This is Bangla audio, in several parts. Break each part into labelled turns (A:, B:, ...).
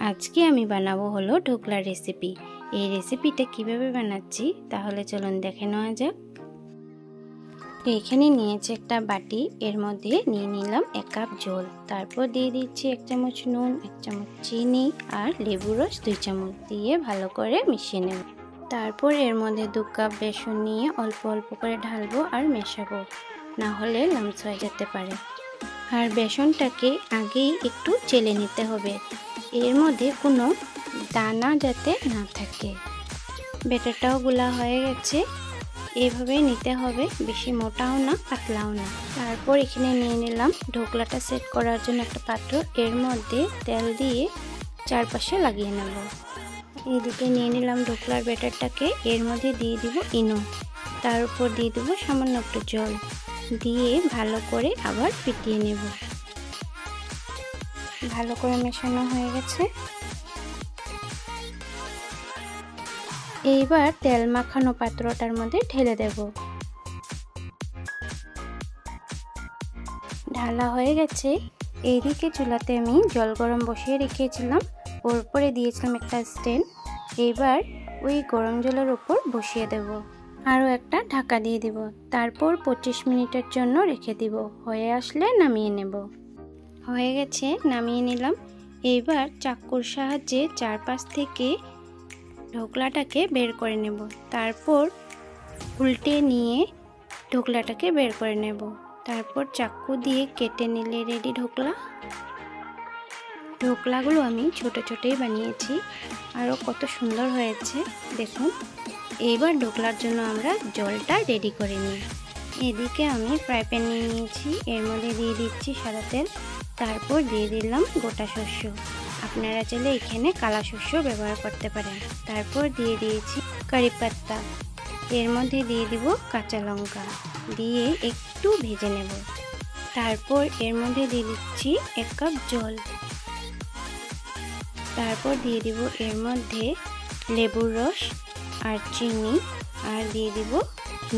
A: আজকে আমি বানাবো হলো ঢোকলার রেসিপি। এই রেসিপিটা কিভাবে বানাচ্ছি তাহলে চলুন দেখে নেওয়া যাক। এখানে নিয়েছি একটা বাটি, এর মধ্যে নিয়ে নিলাম 1 কাপ জল, তারপর দিয়ে দিচ্ছি 1 চামচ নুন, 1 চামচ চিনি আর লেবু রস 2 চামচ দিয়ে ভালো করে মিশিয়ে নেব। তারপর এর মধ্যে 2 কাপ বেসন নিয়ে অল্প অল্প করে ঢালবো আর মেশাবো, না হলে লামস হয়ে যেতে পারে। আর বেসনটাকে আগেই একটু চেলে নিতে হবে, এর মধ্যে কোনো দানা যাতে না থাকে। ব্যাটারটাও গুলা হয়ে গেছে, এভাবে নিতে হবে, বেশি মোটাও না পাতলাও না। তারপর এখানে নিয়ে নিলাম ঢোকলাটা সেট করার জন্য একটা পাত্র, এর মধ্যে তেল দিয়ে চারপাশে লাগিয়ে নেব। এদিকে নিয়ে নিলাম ঢোকলার ব্যাটারটাকে, এর মধ্যে দিয়ে দিব ইনো, তার উপর দিয়ে দেব সামান্য একটু জল, দিয়ে ভালো করে আবার ফিটিয়ে নেব। ভালো করে মেশানো হয়ে গেছে। এইবার তেল মাখানো পাত্রটার মধ্যে ঢেলে দেব। ঢালা হয়ে গেছে। এইদিকে চুলাতে আমি জল গরম বসিয়ে রেখেছিলাম, ওর উপরে দিয়েছিলাম একটা স্ট্যান্ড। এবার ওই গরম জলের উপর বসিয়ে দেব, আরও একটা ঢাকা দিয়ে দিব, তারপর 25 মিনিটের জন্য রেখে দিব। হয়ে আসলে নামিয়ে নেব। হয়ে গেছে, নামিয়ে নিলাম। এইবার চাকুর সাহায্যে চারপাশ থেকে ঢোকলাটাকে বের করে নেব, তারপর উল্টে নিয়ে ঢোকলাটাকে বের করে নেব, তারপর চাকু দিয়ে কেটে নিলে রেডি ঢোকলা। ঢোকলাগুলো আমি ছোট ছোটই বানিয়েছি, আরও কত সুন্দর হয়েছে দেখুন। এইবার ঢোকলার জন্য আমরা জলটা রেডি করে নিই। এদিকে আমি ফ্রাই প্যান নিয়ে নিয়েছি, এর মধ্যে দিয়ে দিচ্ছি সাদা তেল, তারপর দিয়ে দিলাম গোটা শস্য, আপনারা চাইলে এখানে কালা শস্য ব্যবহার করতে পারেন। তারপর দিয়ে দিয়েছি কারি পাতা, এর মধ্যে দিয়ে দিব কাঁচা লঙ্কা, দিয়ে একটু ভেজে নেব। তারপর এর মধ্যে দিয়ে দিচ্ছি 1 কাপ জল, তারপর দিয়ে দিব এর মধ্যে লেবুর রস আর চিনি, আর দিয়ে দিব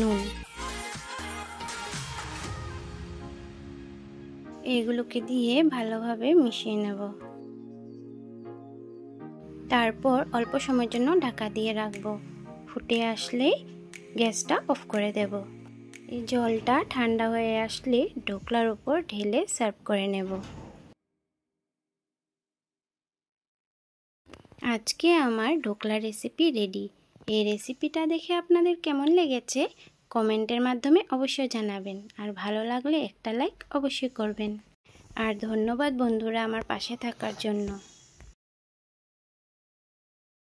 A: নুন। এগুলোকে দিয়ে ভালোভাবে মিশিয়ে নেব। তারপর অল্প সময়ের জন্য ঢাকা দিয়ে রাখবো, ফুটে আসলেই গ্যাসটা অফ করে দেব। এই জলটা ঠান্ডা হয়ে আসলে ঢোকলার উপর ঢেলে সার্ভ করে নেব। আজকে আমার ঢোকলা রেসিপি রেডি। এই রেসিপিটা দেখে আপনাদের কেমন লেগেছে কমেন্টের মাধ্যমে অবশ্যই জানাবেন, আর ভালো লাগলে একটা লাইক অবশ্যই করবেন। আর ধন্যবাদ বন্ধুরা আমার পাশে থাকার জন্য।